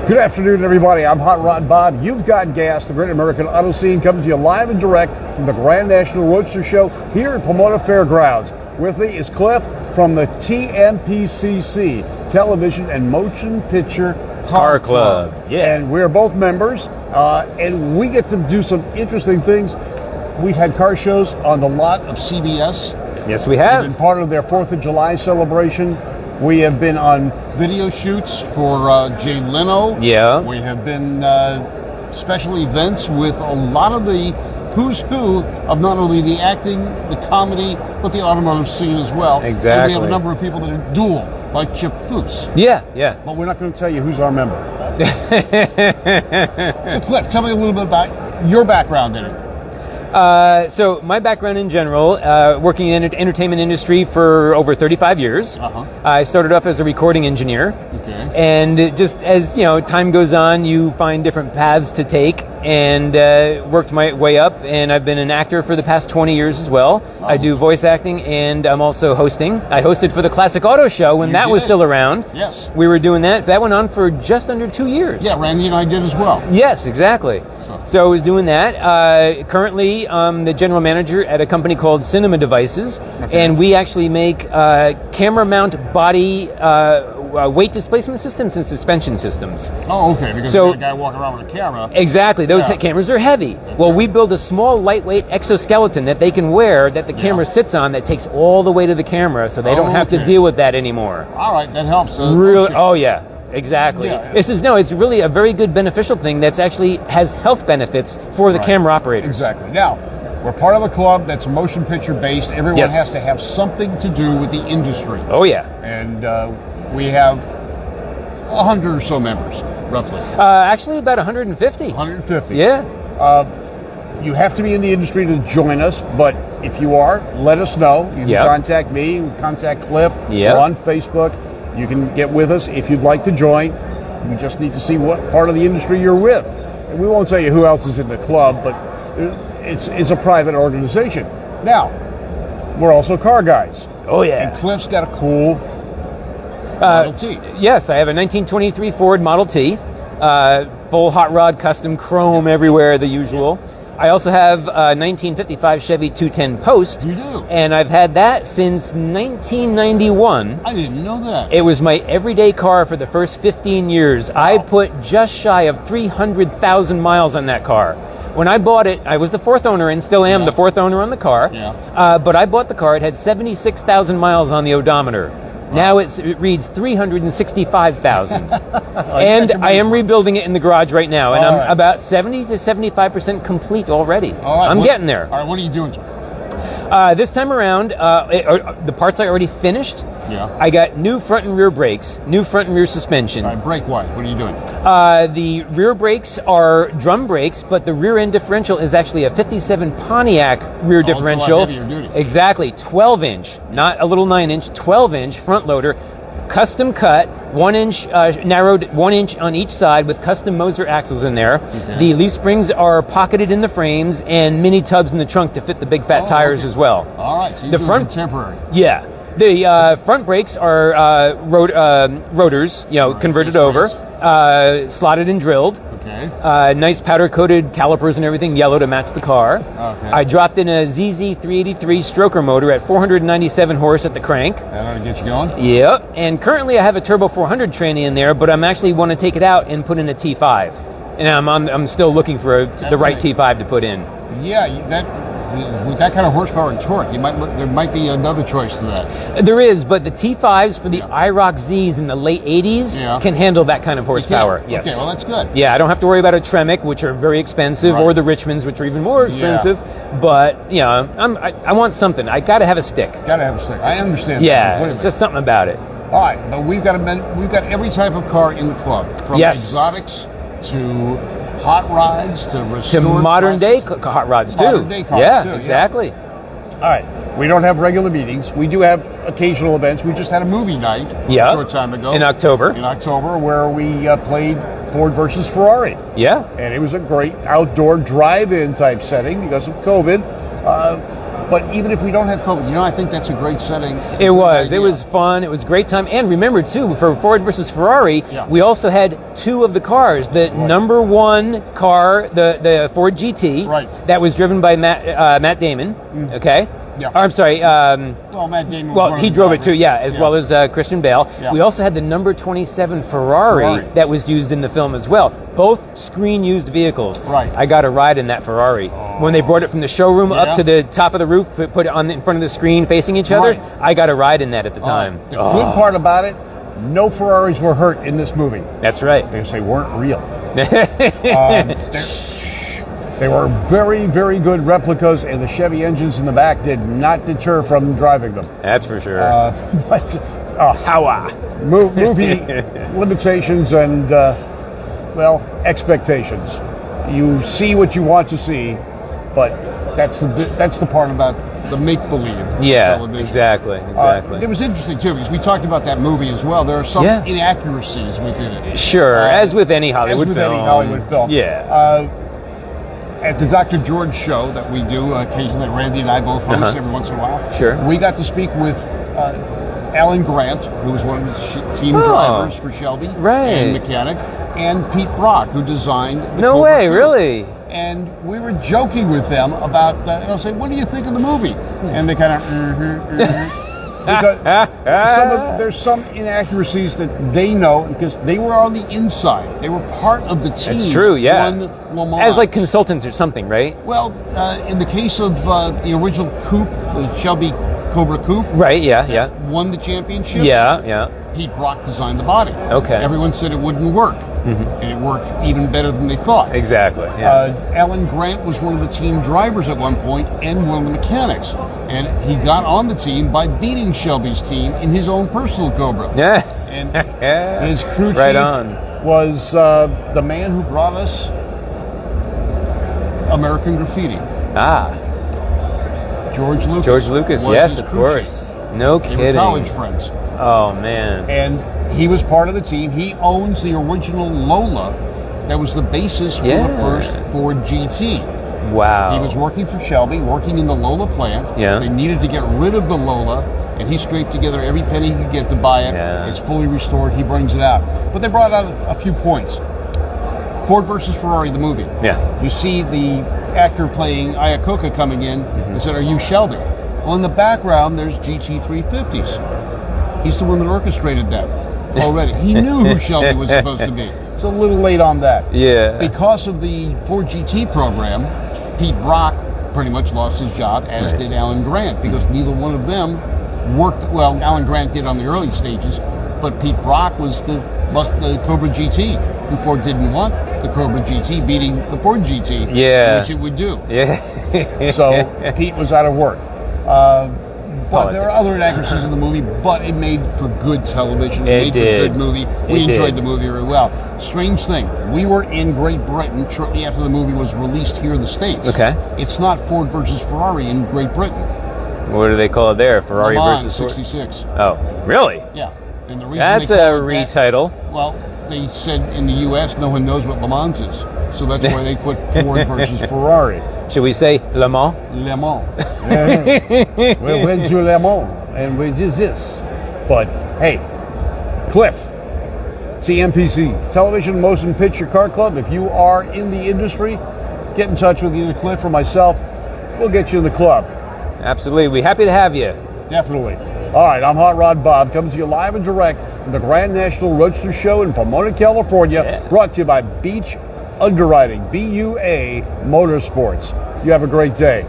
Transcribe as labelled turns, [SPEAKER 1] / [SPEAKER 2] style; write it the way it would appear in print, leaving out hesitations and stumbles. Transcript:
[SPEAKER 1] Good afternoon, everybody. I'm Hot Rod Bob. You've got gas, the Great American Auto Scene, coming to you live and direct from the Grand National Roadster Show here at Pomona Fairgrounds. With me is Cliff from the TMPCC, Television and Motion Picture Car Club.
[SPEAKER 2] Yeah.
[SPEAKER 1] And we're both members, and we get to do some interesting things. We've had car shows on the lot of CBS.
[SPEAKER 2] Yes, we have.
[SPEAKER 1] We've been part of their 4th of July celebration. We have been on video shoots for Jay Leno.
[SPEAKER 2] Yeah.
[SPEAKER 1] We have been special events with a lot of the who's who of not only the acting, the comedy, but the automotive scene as well.
[SPEAKER 2] Exactly.
[SPEAKER 1] And we have a number of people that are dual, like Chip Foose.
[SPEAKER 2] Yeah.
[SPEAKER 1] But we're not going to tell you who's our member. So Cliff, tell me a little bit about your background in it.
[SPEAKER 2] So my background in general, working in the entertainment industry for over 35 years. I started off as a recording engineer.
[SPEAKER 1] Okay.
[SPEAKER 2] And just as, time goes on, you find different paths to take, and worked my way up, and I've been an actor for the past 20 years as well.
[SPEAKER 1] Oh.
[SPEAKER 2] I do voice acting, and I'm also hosting. I hosted for the Classic Auto Show when that was still around.
[SPEAKER 1] Yes.
[SPEAKER 2] We were doing that. That went on for just under 2 years.
[SPEAKER 1] Yeah, Randy and I did as well.
[SPEAKER 2] Yes, exactly. So I was doing that. Currently, I'm the general manager at a company called Cinema Devices, and we actually make camera mount body weight displacement systems and suspension systems.
[SPEAKER 1] Oh, okay, because you got a guy walking around with a camera.
[SPEAKER 2] Exactly. Those cameras are heavy. Well, we build a small, lightweight exoskeleton that they can wear that the camera sits on that takes all the weight of the camera, so they don't have to deal with that anymore.
[SPEAKER 1] All right, that helps.
[SPEAKER 2] Really? Oh, yeah. Exactly.
[SPEAKER 1] Yeah.
[SPEAKER 2] It's really a very good beneficial thing that's actually has health benefits for the camera operators.
[SPEAKER 1] Exactly. Now, we're part of a club that's motion picture based. Everyone has to have something to do with the industry.
[SPEAKER 2] Oh, yeah.
[SPEAKER 1] And we have 100 or so members, roughly.
[SPEAKER 2] Actually, about 150.
[SPEAKER 1] 150.
[SPEAKER 2] Yeah.
[SPEAKER 1] You have to be in the industry to join us, but if you are, let us know. You can contact me, you can contact Cliff. We're on Facebook. You can get with us if you'd like to join. We just need to see what part of the industry you're with. And we won't tell you who else is in the club, but it's a private organization. Now, we're also car guys.
[SPEAKER 2] Oh, yeah.
[SPEAKER 1] And Cliff's got a cool Model T.
[SPEAKER 2] Yes, I have a 1923 Ford Model T. Full hot rod, custom chrome everywhere, the usual. I also have a 1955 Chevy 210 Post.
[SPEAKER 1] You do?
[SPEAKER 2] And I've had that since 1991.
[SPEAKER 1] I didn't know that.
[SPEAKER 2] It was my everyday car for the first 15 years. Wow. I put just shy of 300,000 miles on that car. When I bought it, I was the fourth owner and still am the fourth owner on the car.
[SPEAKER 1] Yeah.
[SPEAKER 2] But I bought the car. It had 76,000 miles on the odometer. Now it reads 365,000. And I am rebuilding it in the garage right now, and I'm about 70 to 75% complete already. I'm getting there.
[SPEAKER 1] All right, what are you doing to it?
[SPEAKER 2] This time around, the parts are already finished.
[SPEAKER 1] Yeah.
[SPEAKER 2] I got new front and rear brakes, new front and rear suspension.
[SPEAKER 1] All right, brake-wise, what are you doing?
[SPEAKER 2] The rear brakes are drum brakes, but the rear end differential is actually a 57 Pontiac rear differential.
[SPEAKER 1] It's a lot heavier duty.
[SPEAKER 2] Exactly, 12-inch, not a little 9-inch, 12-inch front loader, custom cut, 1-inch narrowed, 1 inch on each side with custom Moser axles in there. Okay. The leaf springs are pocketed in the frames and mini tubs in the trunk to fit the big fat tires as well.
[SPEAKER 1] All right, so you're doing contemporary.
[SPEAKER 2] Yeah. The front brakes are rotors, converted over, slotted and drilled.
[SPEAKER 1] Okay.
[SPEAKER 2] Nice powder-coated calipers and everything, yellow to match the car.
[SPEAKER 1] Okay.
[SPEAKER 2] I dropped in a ZZ383 stroker motor at 497 horse at the crank.
[SPEAKER 1] That ought to get you going?
[SPEAKER 2] Yep. And currently I have a Turbo 400 tranny in there, but I'm actually want to take it out and put in a T5. And I'm still looking for the right T5 to put in.
[SPEAKER 1] Yeah, with that kind of horsepower and torque, there might be another choice to that.
[SPEAKER 2] There is, but the T5s for the IROC Zs in the late 80s can handle that kind of horsepower. Yes.
[SPEAKER 1] Okay, well that's good.
[SPEAKER 2] Yeah, I don't have to worry about a Tremec, which are very expensive, or the Richmonds, which are even more expensive. But I want something. I got to have a stick.
[SPEAKER 1] Got to have a stick. I understand.
[SPEAKER 2] Yeah, just something about it.
[SPEAKER 1] All right, but we've got every type of car in the club, from exotics to hot rods to
[SPEAKER 2] modern day hot rods too.
[SPEAKER 1] Modern day cars too,
[SPEAKER 2] exactly.
[SPEAKER 1] All right, we don't have regular meetings. We do have occasional events. We just had a movie night a short time ago
[SPEAKER 2] in October.
[SPEAKER 1] Where we played Ford versus Ferrari. Yeah, and it was a great outdoor drive-in type setting because of COVID. But even if we don't have COVID, I think that's a great setting.
[SPEAKER 2] It was. It was fun. It was a great time. And remember, too, for Ford versus Ferrari, we also had two of the cars. The number one car, the Ford GT, that was driven by Matt Damon, okay?
[SPEAKER 1] Yeah.
[SPEAKER 2] I'm sorry.
[SPEAKER 1] Well, Matt Damon.
[SPEAKER 2] Well, he drove it too, as well as Christian Bale. Yeah. We also had the number 27 Ferrari that was used in the film as well. Both screen-used vehicles.
[SPEAKER 1] Right.
[SPEAKER 2] I got a ride in that Ferrari. When they brought it from the showroom up to the top of the roof, put it in front of the screen facing each other, I got a ride in that at the time.
[SPEAKER 1] The good part about it, no Ferraris were hurt in this movie.
[SPEAKER 2] That's right.
[SPEAKER 1] They weren't real. They were very, very good replicas, and the Chevy engines in the back did not deter from driving them.
[SPEAKER 2] That's for sure.
[SPEAKER 1] Movie limitations and, expectations. You see what you want to see, but that's the part about the make-believe television.
[SPEAKER 2] Exactly.
[SPEAKER 1] It was interesting, too, because we talked about that movie as well. There are some inaccuracies within it.
[SPEAKER 2] Sure, as with any Hollywood film. Yeah.
[SPEAKER 1] At the Dr. George show that we do occasionally, Randy and I both host every once in a while.
[SPEAKER 2] Sure.
[SPEAKER 1] We got to speak with Alan Grant, who was one of the team drivers for Shelby and mechanic, and Pete Brock, who designed the
[SPEAKER 2] No
[SPEAKER 1] Cobra
[SPEAKER 2] way,
[SPEAKER 1] Coupe.
[SPEAKER 2] really?
[SPEAKER 1] And we were joking with them about that. And I was saying, what do you think of the movie? And they kind of, because there's some inaccuracies that they know because they were on the inside. They were part of the team.
[SPEAKER 2] That's true,
[SPEAKER 1] won Le Mans.
[SPEAKER 2] As like consultants or something, right?
[SPEAKER 1] Well, in the case of the original coupe, the Shelby Cobra Coupe, won the championship. Pete Brock designed the body.
[SPEAKER 2] Okay.
[SPEAKER 1] Everyone said it wouldn't work, and it worked even better than they thought.
[SPEAKER 2] Exactly.
[SPEAKER 1] Alan Grant was one of the team drivers at one point and one of the mechanics, and he got on the team by beating Shelby's team in his own personal Cobra. And his crew chief was the man who brought us American Graffiti. George Lucas.
[SPEAKER 2] George Lucas, yes, of course. No kidding.
[SPEAKER 1] They were college friends.
[SPEAKER 2] Oh, man.
[SPEAKER 1] And he was part of the team. He owns the original Lola that was the basis for the first Ford GT.
[SPEAKER 2] Wow.
[SPEAKER 1] He was working for Shelby, working in the Lola plant. They needed to get rid of the Lola, and he scraped together every penny he could get to buy it. It's fully restored. He brings it out. But they brought out a few points. Ford versus Ferrari, the movie. You see the actor playing Iacocca coming in and said, "Are you Shelby?" Well, in the background, there's GT350s. He's the one that orchestrated that already. He knew who Shelby was supposed to be. It's a little late on that. Because of the Ford GT program, Pete Brock pretty much lost his job, as did Alan Grant, because neither one of them worked. Well, Alan Grant did on the early stages, but Pete Brock was the Cobra GT. And Ford didn't want the Cobra GT beating the Ford GT, which it would do. So Pete was out of work. But there are other inaccuracies in the movie, but it made for good television. It made for a good movie. We enjoyed the movie very well. Strange thing, we were in Great Britain shortly after the movie was released here in the States. It's not Ford versus Ferrari in Great Britain.
[SPEAKER 2] What do they call it there? Ferrari
[SPEAKER 1] Le Mans,
[SPEAKER 2] versus Ford?
[SPEAKER 1] 66.
[SPEAKER 2] Oh, really?
[SPEAKER 1] Yeah. And the reason
[SPEAKER 2] that's a retitle.
[SPEAKER 1] They said in the U.S. no one knows what Le Mans is, so that's why they put Ford versus Ferrari.
[SPEAKER 2] Should we say Le Mans?
[SPEAKER 1] Le Mans. We went to Le Mans, and we did this. But, hey, Cliff, CMPC, Television Motion Picture Car Club. If you are in the industry, get in touch with either Cliff or myself. We'll get you in the club.
[SPEAKER 2] Absolutely. We're happy to have you.
[SPEAKER 1] Definitely. All right, I'm Hot Rod Bob, coming to you live and direct from the Grand National Roadster Show in Pomona, California, brought to you by Beach Underwriting, BUA Motorsports. You have a great day.